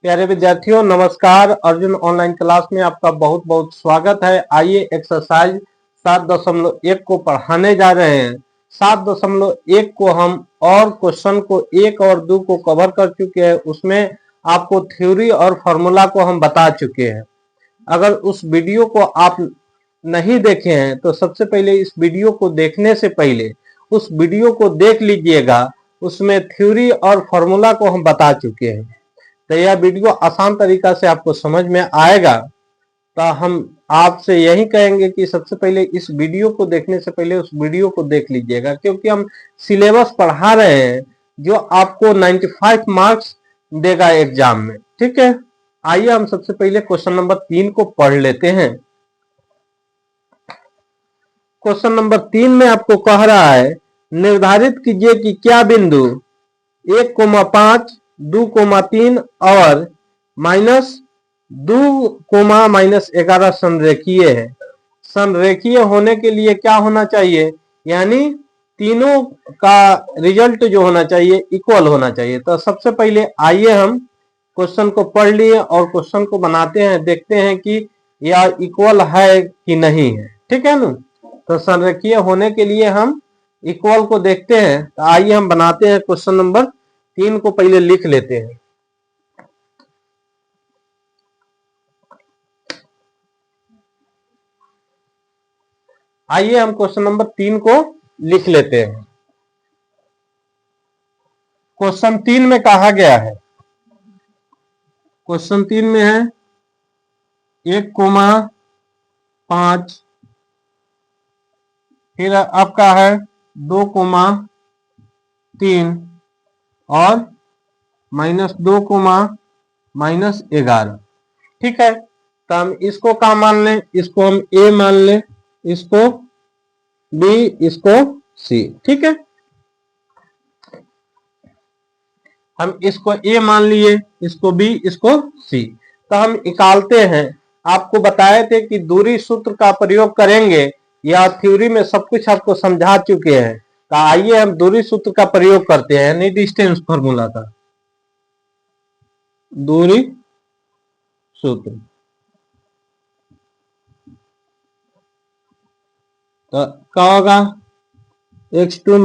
प्यारे विद्यार्थियों नमस्कार। अर्जुन ऑनलाइन क्लास में आपका बहुत बहुत स्वागत है। आइए एक्सरसाइज 7.1 को पढ़ाने जा रहे हैं। 7.1 को हम और क्वेश्चन को 1 और 2 को कवर कर चुके हैं। उसमें आपको थ्योरी और फॉर्मूला को हम बता चुके हैं। अगर उस वीडियो को आप नहीं देखे हैं तो सबसे पहले इस वीडियो को देखने से पहले उस वीडियो को देख लीजिएगा। उसमें थ्योरी और फॉर्मूला को हम बता चुके हैं, तो यह वीडियो आसान तरीका से आपको समझ में आएगा। तो हम आपसे यही कहेंगे कि सबसे पहले इस वीडियो को देखने से पहले उस वीडियो को देख लीजिएगा, क्योंकि हम सिलेबस पढ़ा रहे हैं जो आपको 95 मार्क्स देगा एग्जाम में। ठीक है, आइए हम सबसे पहले क्वेश्चन नंबर 3 को पढ़ लेते हैं। क्वेश्चन नंबर 3 में आपको कह रहा है निर्धारित कीजिए कि क्या बिंदु 1,5 2,3 और -2,-11 संरेखीय है। संरेखीय होने के लिए क्या होना चाहिए, यानी तीनों का रिजल्ट जो होना चाहिए इक्वल होना चाहिए। तो सबसे पहले आइए हम क्वेश्चन को पढ़ लिए और क्वेश्चन को बनाते हैं, देखते हैं कि यह इक्वल है कि नहीं है। ठीक है ना, तो संरेखीय होने के लिए हम इक्वल को देखते हैं। तो आइए हम बनाते हैं। क्वेश्चन नंबर 3 को पहले लिख लेते हैं। आइए हम क्वेश्चन नंबर 3 को लिख लेते हैं। क्वेश्चन 3 में कहा गया है, क्वेश्चन 3 में है 1,5, फिर आपका है 2,3 और -2,-11। ठीक है, तो हम इसको क्या मान लें, इसको हम ए मान लें, इसको बी, इसको सी। ठीक है, हम इसको ए मान लिए, इसको बी, इसको सी। तो हम निकालते हैं। आपको बताए थे कि दूरी सूत्र का प्रयोग करेंगे, या थ्योरी में सब कुछ आपको समझा चुके हैं। तो आइए हम दूरी सूत्र का प्रयोग करते हैं, यानी डिस्टेंस फॉर्मूला का दूरी सूत्र। तो क्या होगा, x2 -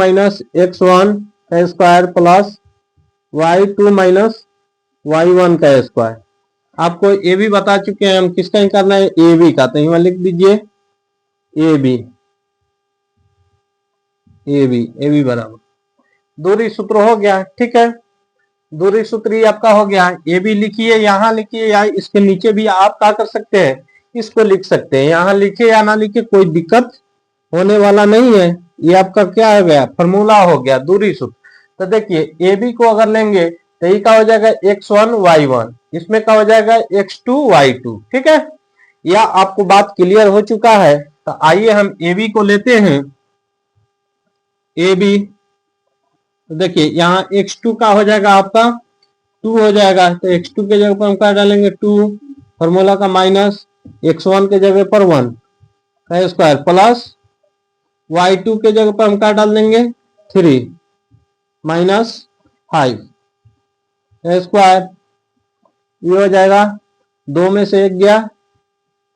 x1 का स्क्वायर प्लस y2 - y1 का स्क्वायर। आपको ए बी बता चुके हैं, हम किसका निकालना है, ए बी का। तो यहाँ लिख दीजिए ए बी, ए बी बराबर दूरी सूत्र हो गया। ठीक है, दूरी सूत्र ही आपका हो गया। ए बी लिखिए, यहाँ लिखिए, या इसके नीचे भी आप क्या कर सकते हैं, इसको लिख सकते हैं। यहाँ लिखे या ना लिखे कोई दिक्कत होने वाला नहीं है। ये आपका क्या हो गया, फॉर्मूला हो गया दूरी सूत्र। तो देखिए ए बी को अगर लेंगे तो ये क्या हो जाएगा, x1 y1, इसमें क्या हो जाएगा x2 y2। ठीक है, यह आपको बात क्लियर हो चुका है। तो आइए हम ए बी को लेते हैं। ए बी, तो देखिए यहाँ x2 का हो जाएगा आपका 2 हो जाएगा। तो x2 के जगह पर हम क्या डालेंगे 2, फॉर्मूला का माइनस, x1 के जगह पर 1 का स्क्वायर प्लस y2 के जगह पर हम क्या डाल देंगे 3 -5 स्क्वायर। ये हो जाएगा, 2 में से 1 गया,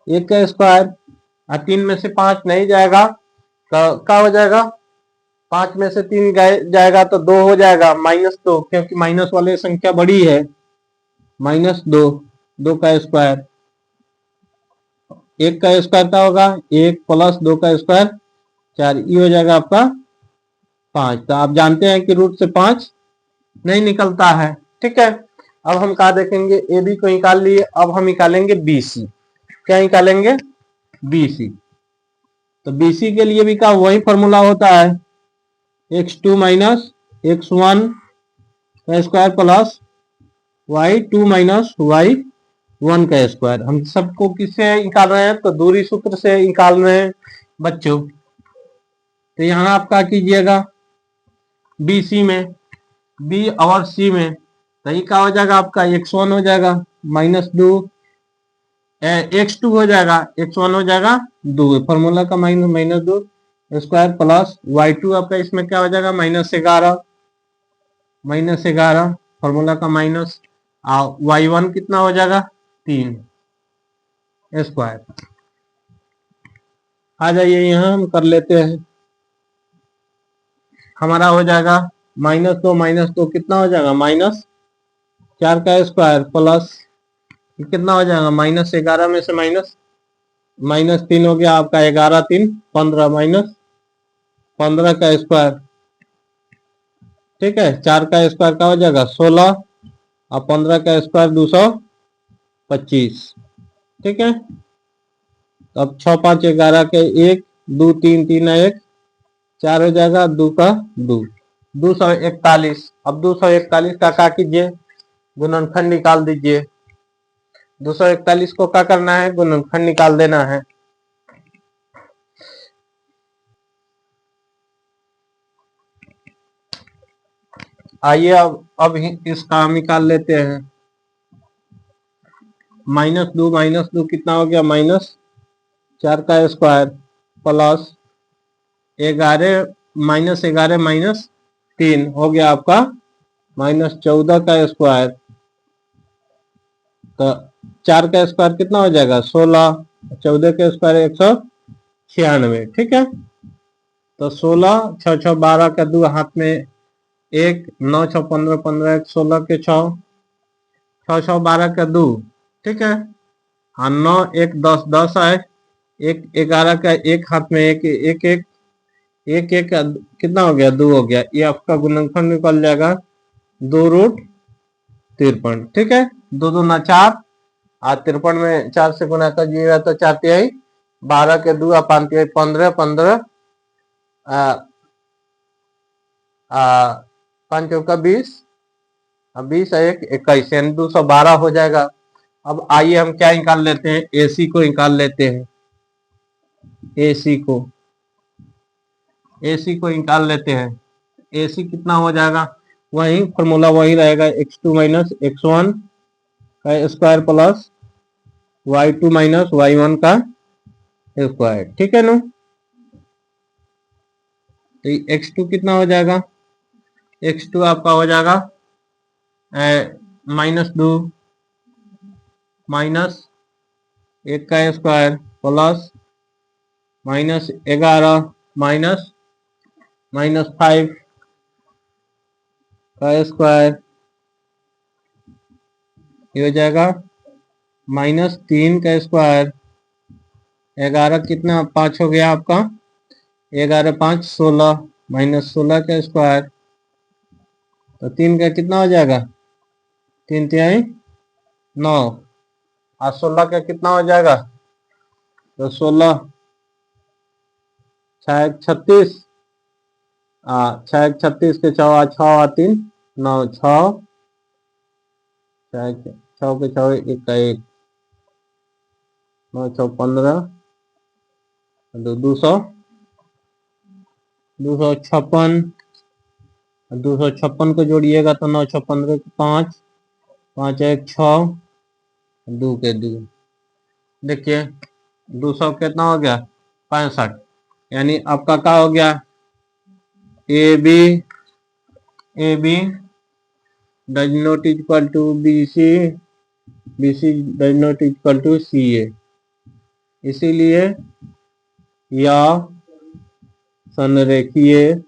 1 का स्क्वायर, और 3 में से 5 नहीं जाएगा तो क्या हो जाएगा, 5 में से 3 जाएगा तो 2 हो जाएगा, -2, क्योंकि माइनस वाले संख्या बड़ी है। -2, 2 का स्क्वायर, 1 का स्क्वायर क्या होगा, 1 प्लस 2 का स्क्वायर 4, ये हो जाएगा आपका 5। तो आप जानते हैं कि रूट से 5 नहीं निकलता है। ठीक है, अब हम क्या देखेंगे, ए बी को निकाल लिए। अब हम निकालेंगे बी सी। क्या निकालेंगे, बी सी। तो बी सी के लिए भी क्या वही फॉर्मूला होता है, x2 - x1 का स्क्वायर प्लस y2 - y1 का स्क्वायर। हम सबको किससे निकाल रहे हैं, तो दूरी सूत्र से निकाल रहे हैं बच्चों। तो यहाँ आप क्या कीजिएगा, बी सी में, बी और सी में, तो ये क्या हो जाएगा आपका x1 हो जाएगा -2, x2 हो जाएगा, x1 हो जाएगा 2, फॉर्मूला का -2 स्क्वायर प्लस y2 आपका इसमें क्या हो जाएगा -11, फॉर्मूला का माइनस, y1 कितना हो जाएगा 3 स्क्वायर। आ जाइए यहाँ हम कर लेते हैं। हमारा हो जाएगा -2 कितना हो जाएगा -4 का स्क्वायर प्लस कितना हो जाएगा -11 में से -3 हो गया आपका 11 3 15 -15 का स्क्वायर। ठीक है 4 का स्क्वायर का हो जाएगा 16 और 15 का स्क्वायर 225। ठीक है अब 6 5 11 के 1 2 3 3 1 4 हो जाएगा 2 का 2 241। अब 241 का क्या कीजिए गुणनखंड निकाल दीजिए। 241 को क्या करना है गुणनखंड निकाल देना है। आइए अब इसका हम निकाल लेते हैं। -2 कितना हो गया -4 का स्क्वायर प्लस 11 -3 हो गया आपका -14 का स्क्वायर। तो 4 का स्क्वायर कितना हो जाएगा 16 14 का स्क्वायर 196। ठीक है तो 16 6 6 12 का 2 हाथ में 1 9 6 15 15 1 16 के 6 6 6 12 का 2। ठीक है हाँ 9 1 10 10 है 1 11 का 1 हाथ में 1 1 1 1 1 कितना हो गया 2 हो गया। ये आपका गुणनखंड निकल जाएगा 2√53। ठीक है 2 दूना 4 आज 53 में 4 से गुना कर दिएगा तो 4 तिहाई 12 के 2 5 तिहाई 15 15 5 चौका 20 20 1 21 यानी 212 हो जाएगा। अब आइए हम क्या निकाल लेते हैं AC को निकाल लेते हैं। AC को निकाल लेते हैं। AC कितना हो जाएगा वही फॉर्मूला वही रहेगा x2 - x1 का स्क्वायर प्लस y2 - y1 का स्क्वायर। ठीक है ना तो x2 कितना हो जाएगा x2 आपका हो जाएगा -2 -1 का स्क्वायर प्लस -11 -5 का स्क्वायर ये हो जाएगा -3 का स्क्वायर 11 कितना 5 हो गया आपका 11 5 16 -16 का स्क्वायर तो 3 का कितना हो जाएगा 3 तिहाई 9 और 16 का कितना हो जाएगा तो 16 6 36 6 36 के 6 6 3 9 6 6 के 6 1 का 1 9 6 15 256 256 को जोड़िएगा तो 9 6 15 के 5 5 1 6 2 के 2 देखिए 200 कितना हो गया 65 यानी आपका क्या हो गया A B does not equal to B C does not equal to CA। इसीलिए या संरेखीय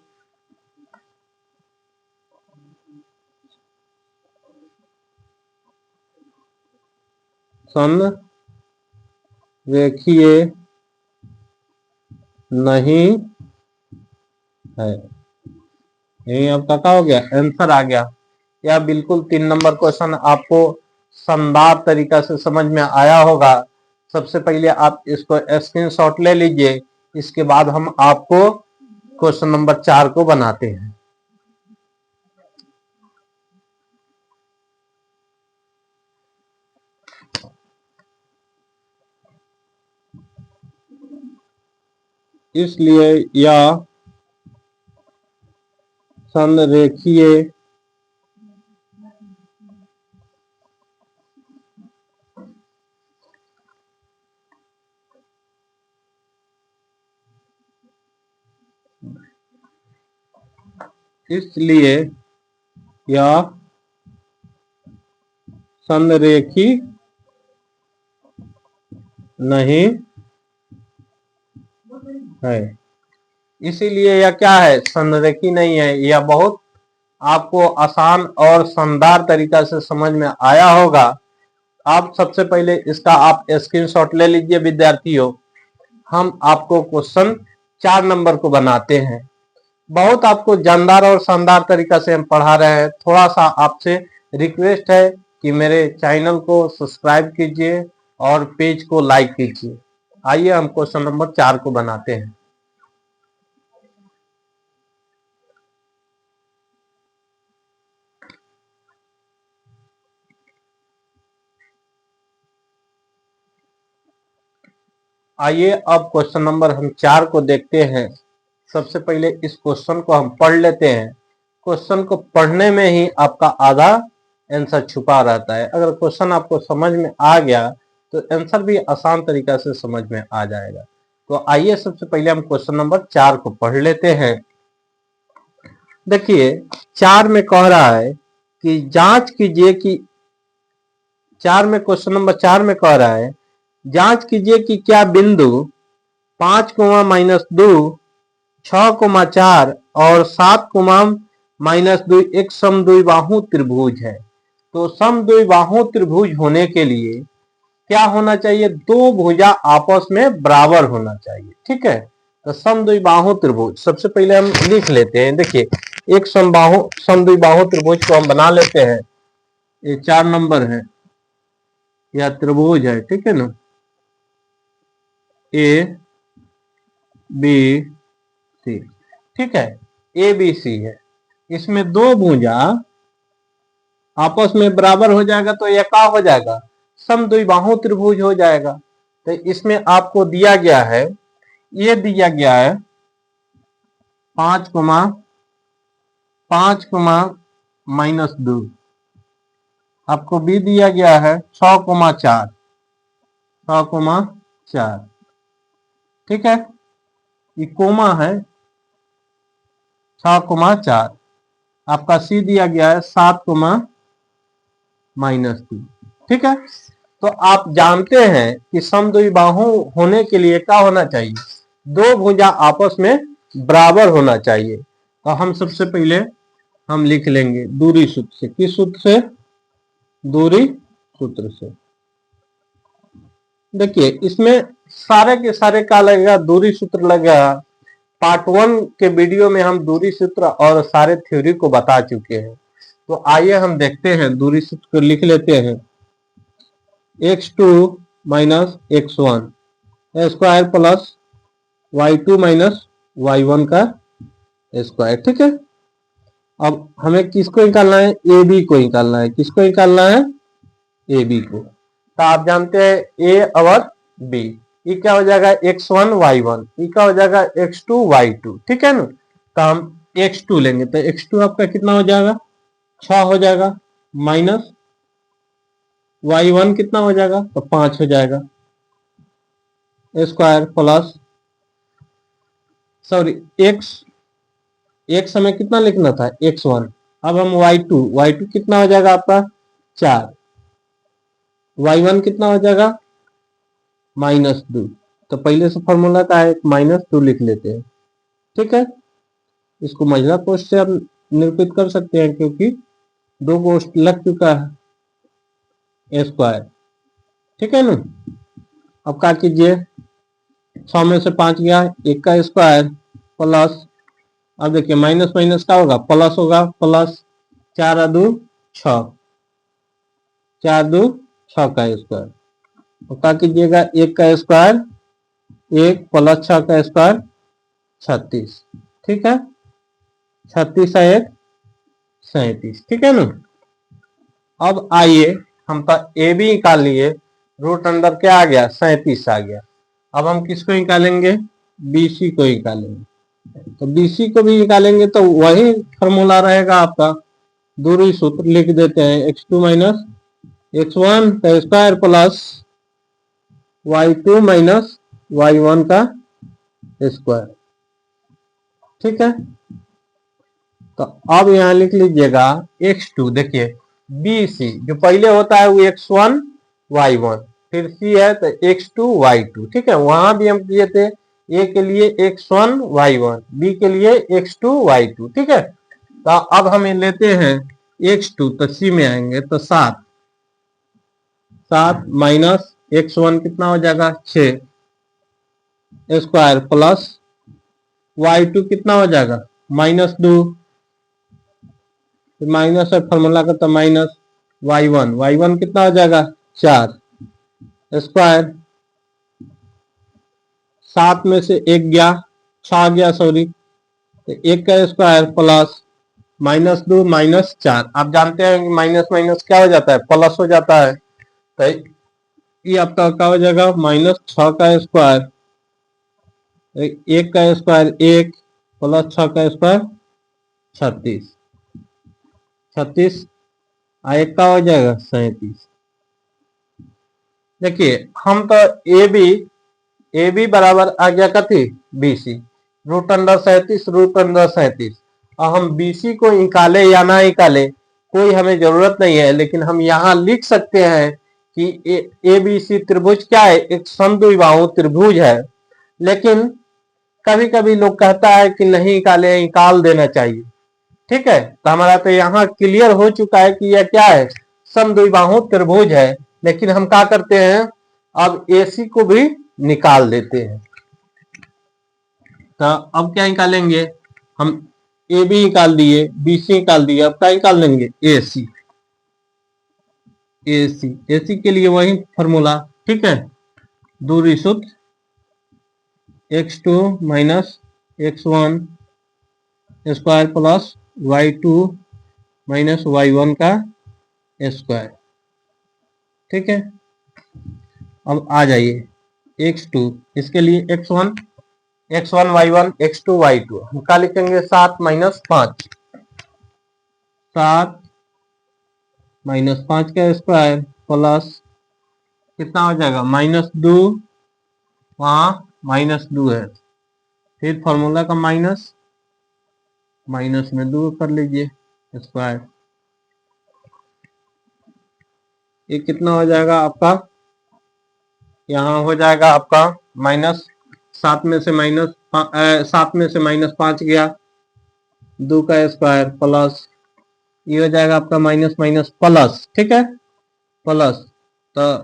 नहीं है। यही आपका क्या हो गया आंसर आ गया। यह बिल्कुल 3 नंबर क्वेश्चन आपको शानदार तरीका से समझ में आया होगा। सबसे पहले आप इसको स्क्रीनशॉट ले लीजिए। इसके बाद हम आपको क्वेश्चन नंबर 4 को बनाते हैं। इसलिए यह संरेखीय इसलिए यह संरेखी नहीं है। इसीलिए यह क्या है, संरेखी नहीं है। यह बहुत आपको आसान और शानदार तरीका से समझ में आया होगा। आप सबसे पहले इसका आप स्क्रीनशॉट ले लीजिए विद्यार्थियों। हम आपको क्वेश्चन 4 नंबर को बनाते हैं। बहुत आपको जानदार और शानदार तरीका से हम पढ़ा रहे हैं। थोड़ा सा आपसे रिक्वेस्ट है कि मेरे चैनल को सब्सक्राइब कीजिए और पेज को लाइक कीजिए। आइए हम क्वेश्चन नंबर 4 को बनाते हैं। आइए अब क्वेश्चन नंबर हम 4 को देखते हैं। सबसे पहले इस क्वेश्चन को हम पढ़ लेते हैं। क्वेश्चन को पढ़ने में ही आपका आधा आंसर छुपा रहता है। अगर क्वेश्चन आपको समझ में आ गया तो आंसर भी आसान तरीका से समझ में आ जाएगा। तो आइए सबसे पहले हम क्वेश्चन नंबर 4 को पढ़ लेते हैं। देखिए 4 में कह रहा है कि जांच कीजिए कि 4 में क्वेश्चन नंबर 4 में कह रहा है जांच कीजिए कि क्या बिंदु 5, -2, 6, 4 और 7, -2 एक समद्विबाहु त्रिभुज है। तो समद्विबाहु त्रिभुज होने के लिए क्या होना चाहिए, दो भुजा आपस में बराबर होना चाहिए। ठीक है, तो समद्विबाहु त्रिभुज सबसे पहले हम लिख लेते हैं। देखिए एक समद्विबाहु त्रिभुज को हम बना लेते हैं। ये 4 नंबर है या त्रिभुज है, ठीक है ना, ए बी सी। ठीक है, ए बी सी है। इसमें दो भुजा आपस में बराबर हो जाएगा तो यह क्या हो जाएगा, समद्विबाहु त्रिभुज हो जाएगा। तो इसमें आपको दिया गया है, ये दिया गया है 5, -2। आपको बी दिया गया है 6, 4। ठीक है, ये कोमा है 6, 4। आपका सी दिया गया है 7, -2। ठीक है, तो आप जानते हैं कि समद्विबाहु होने के लिए क्या होना चाहिए, दो भुजा आपस में बराबर होना चाहिए। तो हम सबसे पहले हम लिख लेंगे दूरी सूत्र से। किस सूत्र से, दूरी सूत्र से। देखिए इसमें सारे के सारे क्या लगेगा, दूरी सूत्र लगेगा। पार्ट 1 के वीडियो में हम दूरी सूत्र और सारे थ्योरी को बता चुके हैं। तो आइए हम देखते हैं, दूरी सूत्र को लिख लेते हैं। x2 - x1 square plus y2 - y1 का स्क्वायर। ठीक है, अब हमें किसको निकालना है, ए बी को निकालना है। किसको निकालना है, ए बी को। तो आप जानते हैं ए और बी, ये क्या हो जाएगा x1 y1, ये क्या हो जाएगा x2 y2। ठीक है ना, तो हम x2 लेंगे तो x2 आपका कितना हो जाएगा, 6 हो जाएगा, माइनस y1 कितना हो जाएगा, तो 5 हो जाएगा, स्क्वायर प्लस सॉरी x हमें कितना लिखना था, x1। अब हम y2 कितना हो जाएगा आपका 4, y1 कितना हो जाएगा -2। तो पहले से फॉर्मूला का है -2 लिख लेते हैं। ठीक है, इसको महिला कोष्ठ से आप निरूपित कर सकते हैं क्योंकि 2 कोष्ठ लग चुका है, स्क्वायर। ठीक है ना, अब क्या कीजिए, 6 में से 5 गया, 1 का स्क्वायर प्लस, अब देखिए माइनस माइनस क्या होगा, प्लस होगा, प्लस 4 2 6, 4 2 6 का स्क्वायर। तो क्या कीजिएगा, 1 का स्क्वायर 1 प्लस 6 का स्क्वायर 36। ठीक है, 36 1 37। ठीक है ना, अब आइए हम तो ए बी निकाल लिए, रूट अंडर क्या आ गया, 37 आ गया। अब हम किसको निकालेंगे, बी सी को निकालेंगे। तो BC को भी निकालेंगे तो वही फॉर्मूला रहेगा आपका, दूरी सूत्र लिख देते हैं, x2 - x1 का स्क्वायर प्लस y2 - y1 का स्क्वायर। ठीक है, तो अब यहां लिख लीजिएगा x2। देखिए BC जो पहले होता है वो x1 y1, फिर C है तो x2 y2, ठीक है। वहां भी हम किए थे A के लिए x1 y1, B के लिए x2 y2, ठीक है। तो अब हम लेते हैं x2, तो C में आएंगे तो 7 माइनस x1 कितना हो जाएगा 6 स्क्वायर प्लस y2 कितना हो जाएगा -2, माइनस है फॉर्मूला का, तो माइनस y1 कितना हो जाएगा 4 स्क्वायर, 7 में से 1 गया 6 गया सॉरी, तो 1 का स्क्वायर प्लस -2 -4। आप जानते हैं कि माइनस माइनस क्या हो जाता है, प्लस हो जाता है। तो ये आपका क्या हो जाएगा -6 का स्क्वायर, 1 का स्क्वायर 1 प्लस 6 का स्क्वायर 36, 36 1 का हो जाएगा 37। देखिए हम तो ए बी बराबर आ गया कथी BC, √37 और हम BC को निकाले या ना निकाले कोई हमें जरूरत नहीं है, लेकिन हम यहाँ लिख सकते हैं कि ABC त्रिभुज क्या है, एक समद्विबाहु त्रिभुज है। लेकिन कभी कभी लोग कहता है कि नहीं निकाले, निकाल देना चाहिए, ठीक है। तो हमारा तो यहाँ क्लियर हो चुका है कि यह क्या है, समद्विबाहु त्रिभुज है। लेकिन हम क्या करते हैं, अब AC को भी निकाल देते हैं। तो अब क्या निकालेंगे हम, AB निकाल दिए, BC निकाल दिए, अब क्या निकाल लेंगे AC के लिए वही फॉर्मूला, ठीक है। दूरी सूत्र x2 minus x1 square plus y2 minus y1 का स्क्वायर, ठीक है। अब आ जाइए x2, इसके लिए x1 y1 x2 y2 हम क्या लिखेंगे 7 माइनस 5, 7 माइनस 5 का स्क्वायर प्लस कितना हो जाएगा -2, वहां -2 है, फिर फॉर्मूला का माइनस में 2 कर लीजिए स्क्वायर, ये कितना हो जाएगा आपका, यहाँ हो जाएगा आपका -7 में से -5 गया, 2 का स्क्वायर प्लस ये हो जाएगा आपका माइनस प्लस, ठीक है प्लस, तो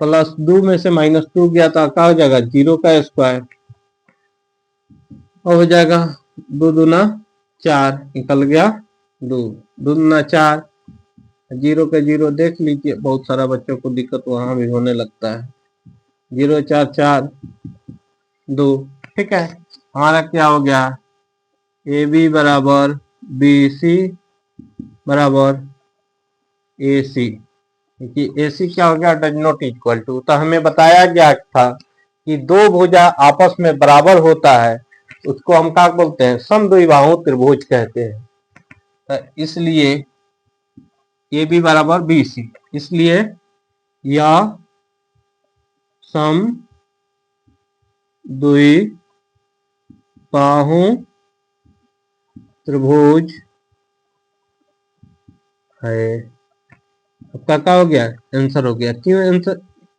+2 में से -2 गया था, क्या हो जाएगा 0 का स्क्वायर, हो जाएगा 2 दूना 4 निकल गया 2 दूना 4, 0 के 0 देख लीजिए, बहुत सारा बच्चों को दिक्कत वहां भी होने लगता है, 0 4 4 2, ठीक है। हमारा क्या हो गया AB बराबर BC बराबर AC, क्योंकि AC क्या हो गया डज नॉट इक्वल टू, तो हमें बताया गया था कि दो भुजा आपस में बराबर होता है उसको हम क्या बोलते हैं, समद्विबाहु त्रिभुज कहते हैं। तो इसलिए AB बराबर BC, इसलिए यह समद्विबाहु त्रिभुज है। आपका क्या हो गया आंसर हो गया, क्यों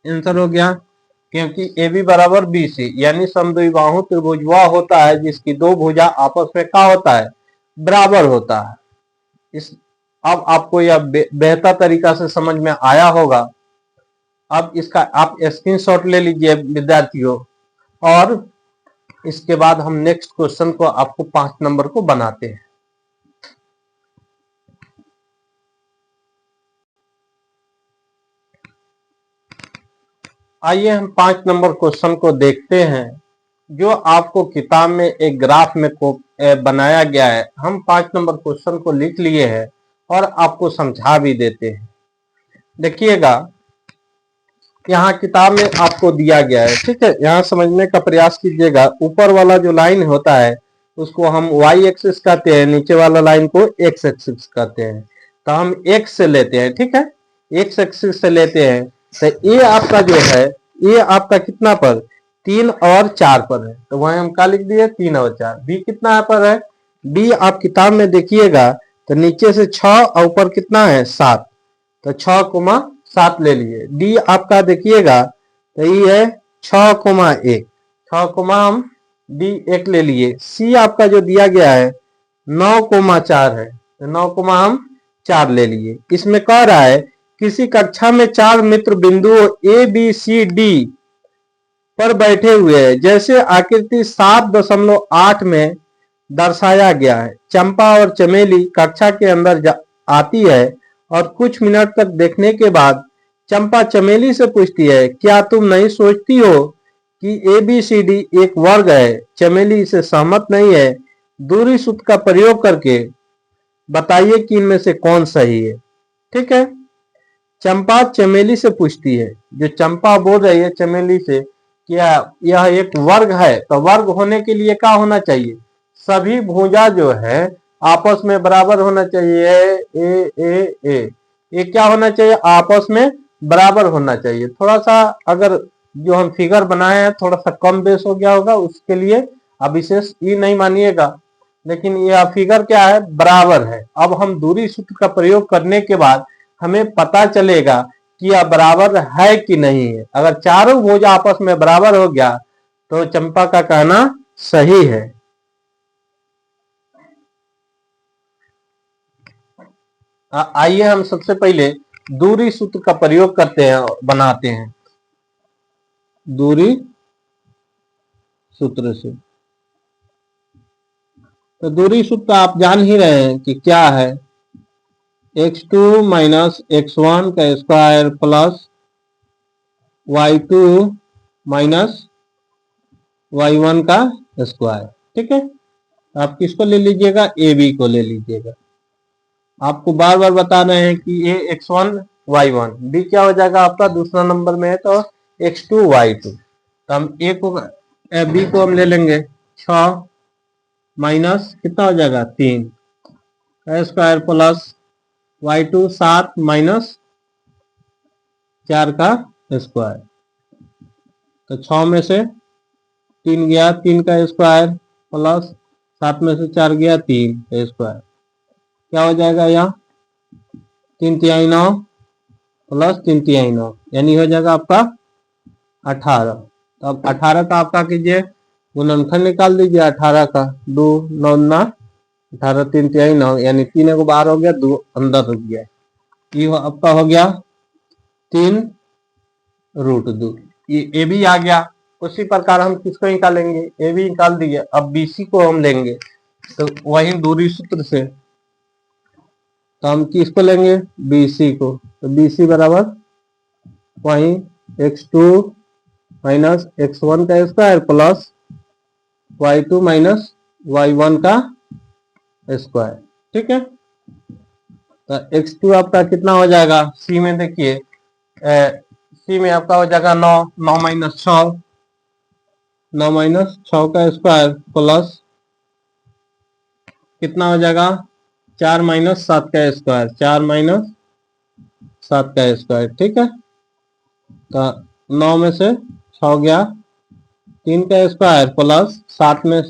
आंसर हो गया, क्योंकि AB बराबर BC यानी समद्विबाहु त्रिभुज वह होता है जिसकी दो भुजा आपस में क्या होता है, बराबर होता है। इस अब आपको यह बेहतर तरीका से समझ में आया होगा। अब इसका आप स्क्रीनशॉट ले लीजिए विद्यार्थियों, और इसके बाद हम नेक्स्ट क्वेश्चन को आपको 5 नंबर को बनाते हैं। आइए हम 5 नंबर क्वेश्चन को देखते हैं, जो आपको किताब में एक ग्राफ में को बनाया गया है। हम 5 नंबर क्वेश्चन को लिख लिए हैं और आपको समझा भी देते हैं। देखिएगा यहाँ किताब में आपको दिया गया है, ठीक है। यहाँ समझने का प्रयास कीजिएगा। ऊपर वाला जो लाइन होता है उसको हम y एक्सिस कहते हैं, नीचे वाला लाइन को x एक्सिस कहते हैं। तो हम x से लेते हैं, ठीक है, x एक्सिस से लेते हैं। तो ये आपका जो है, ये आपका कितना पर 3 और 4 पर है, तो वहां हम क्या लिख दिए 3 और 4। b कितना पर है, b आप किताब में देखिएगा तो नीचे से 6 और ऊपर कितना है 7, तो 6,7 ले लिए। डी आपका देखिएगा तो ये है 6,1, 6, हम डी 1 ले लिए। सी आपका जो दिया गया है 9,4 है, तो 9, हम 4 ले लिए। इसमें कह रहा है किसी कक्षा में 4 मित्र बिंदुओं ए बी सी डी पर बैठे हुए हैं, जैसे आकृति 7.8 में दर्शाया गया है। चंपा और चमेली कक्षा के अंदर आती है और कुछ मिनट तक देखने के बाद चंपा चमेली से पूछती है, क्या तुम नहीं सोचती हो कि ABCD एक वर्ग है? चमेली इसे सहमत नहीं है। दूरी सूत्र का प्रयोग करके बताइए कि इनमें से कौन सही है। ठीक है, चंपा चमेली से पूछती है, जो चंपा बोल रही है चमेली से, क्या यह एक वर्ग है? तो वर्ग होने के लिए क्या होना चाहिए? सभी भुजा जो है आपस में बराबर होना चाहिए। ए ये क्या होना चाहिए? आपस में बराबर होना चाहिए। थोड़ा सा अगर जो हम फिगर बनाए हैं थोड़ा सा कम बेस हो गया होगा, उसके लिए अब विशेष ई नहीं मानिएगा, लेकिन यह फिगर क्या है? बराबर है। अब हम दूरी सूत्र का प्रयोग करने के बाद हमें पता चलेगा कि यह बराबर है कि नहीं है। अगर चारों भुज आपस में बराबर हो गया तो चंपा का कहना सही है। आइए हम सबसे पहले दूरी सूत्र का प्रयोग करते हैं, बनाते हैं दूरी सूत्र से। तो दूरी सूत्र आप जान ही रहे हैं कि क्या है, x2 माइनस x1 का square plus y2 minus y1 का स्क्वायर। ठीक है, आप किसको ले लीजिएगा? ए बी को ले लीजिएगा। आपको बार बार बता रहे हैं कि ए x1 y1, बी क्या हो जाएगा आपका? दूसरा नंबर में है तो x2 y2। तो हम ए को बी को हम ले लेंगे 6 माइनस कितना हो जाएगा 3 का स्क्वायर प्लस y2 7 माइनस 4 का स्क्वायर। तो 6 में से 3 गया 3 का स्क्वायर प्लस 7 में से 4 गया 3 का स्क्वायर। क्या हो जाएगा? यहाँ 3 तिहाई 9 प्लस 3 तिहाई 9, यानी हो जाएगा आपका 18। तो अब 18 का आपका कीजिए गुणनखंड निकाल दीजिए। 18 का 2 9 ना 18 3 तिहाई 9, यानी 3 को बाहर हो गया 2 अंदर रुक गया। ये आपका हो गया 3√2। ये ए बी आ गया। उसी प्रकार हम किसको निकालेंगे? ए बी निकाल दिए। अब BC को हम लेंगे तो वही दूरी सूत्र से, तो हम किसको लेंगे? BC को। तो BC बराबर वही x2 माइनस x1 का square plus y2 minus y1 का स्क्वायर। ठीक है, तो x2 आपका कितना हो जाएगा? C में देखिए, C में आपका हो जाएगा 9, 9 माइनस 6, 9 माइनस 6 का स्क्वायर प्लस कितना हो जाएगा? 4 माइनस 7 का स्क्वायर, 4 माइनस 7 का स्क्वायर। ठीक है, तो 9 में से 6 गया 3 का स्क्वायर प्लस 7 में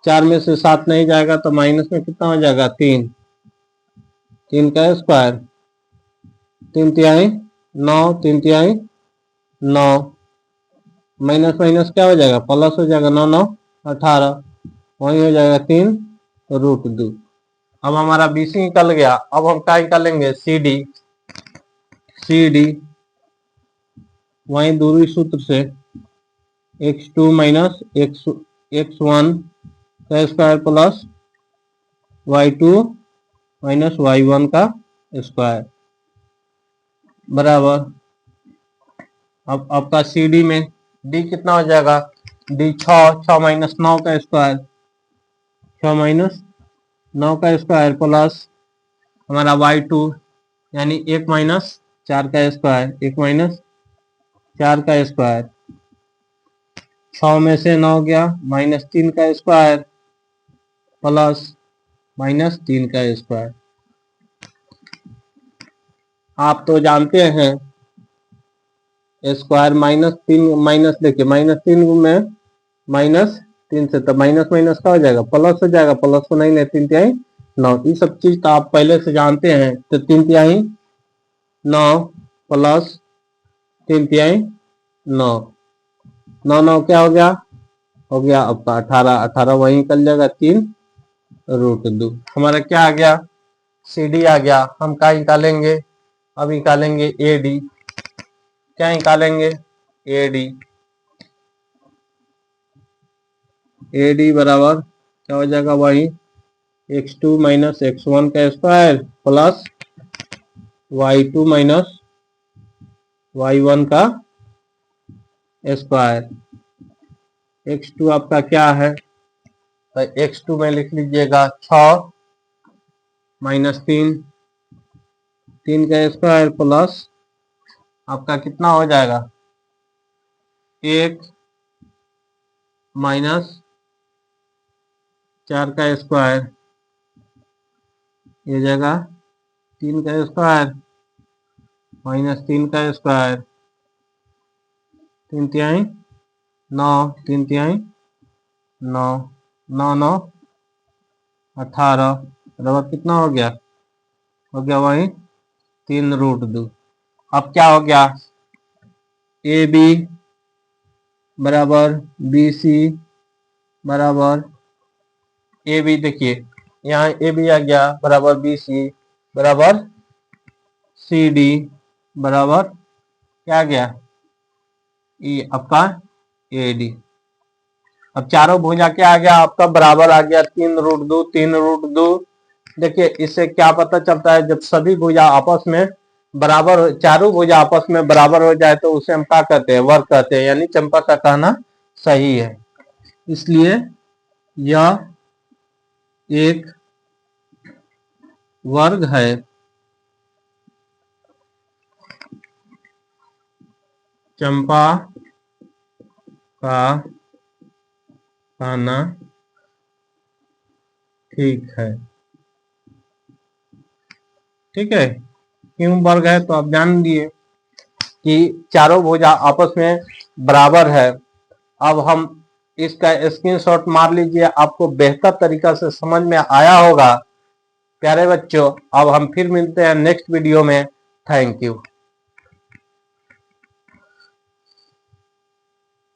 4 में से 7 नहीं जाएगा तो माइनस में कितना हो जाएगा? 3, 3 का स्क्वायर 3 तिहाई 9, 3 तिहाई 9, माइनस माइनस क्या हो जाएगा? प्लस हो जाएगा। 9 9 18, वही हो जाएगा 3√2। अब हमारा BC निकल गया। अब हम क्या निकालेंगे? CD वही दूरी सूत्र से x2 माइनस x1 का square plus y2 minus y1 का स्क्वायर बराबर। अब आपका CD में D कितना हो जाएगा? D 6 माइनस 9 का स्क्वायर, 6 माइनस 9 का स्क्वायर प्लस हमारा y2 यानी 1 माइनस 4 का स्क्वायर, 1 माइनस 4 का स्क्वायर। 6 में से 9 गया माइनस 3 का स्क्वायर प्लस माइनस 3 का स्क्वायर। आप तो जानते हैं स्क्वायर माइनस 3 माइनस, देखिए माइनस 3 में माइनस 3 से, तो माइनस माइनस का हो जाएगा? प्लस हो जाएगा। प्लस को नहीं ले 3 तिहाई 9, ये सब चीज तो आप पहले से जानते हैं। तो 3/3 9 प्लस 3/3 9, 9 क्या हो गया? हो गया आपका 18, 18 वही निकल जाएगा 3√2। हमारा क्या आ गया? CD आ गया। हम क्या निकालेंगे? अब निकालेंगे AD। क्या निकालेंगे? AD। AD बराबर क्या हो जाएगा? वही x2 माइनस x1 का square plus y2 minus y1 का स्क्वायर। x2 आपका क्या है? तो x2 में लिख लीजिएगा 6 माइनस 3, 3 का स्क्वायर प्लस आपका कितना हो जाएगा? 1 माइनस 4 का स्क्वायर, ये जगह 3 का स्क्वायर माइनस 3 का स्क्वायर, 3/3 9, 3/3 9, 9 9 18 बराबर कितना हो गया? हो गया वही 3√2। अब क्या हो गया? AB बराबर BC बराबर AB, देखिए यहाँ AB आ गया बराबर BC बराबर CD बराबर क्या आ गया? ये आपका AD। अब चारों भुजा क्या आ गया आपका? बराबर आ गया 3√2, 3√2। देखिए इससे क्या पता चलता है? जब सभी भुजा आपस में बराबर, चारों भुजा आपस में बराबर हो जाए तो उसे हम क्या कहते हैं? वर्ग कहते हैं। यानी चंपा का कहना सही है। इसलिए यह एक वर्ग है। चंपा का कहना ठीक है। ठीक है, क्यों वर्ग है? तो आप जान लिए कि चारों भुजा आपस में बराबर है। अब हम इसका स्क्रीनशॉट मार लीजिए, आपको बेहतर तरीका से समझ में आया होगा। प्यारे बच्चों, अब हम फिर मिलते हैं नेक्स्ट वीडियो में। Thank you.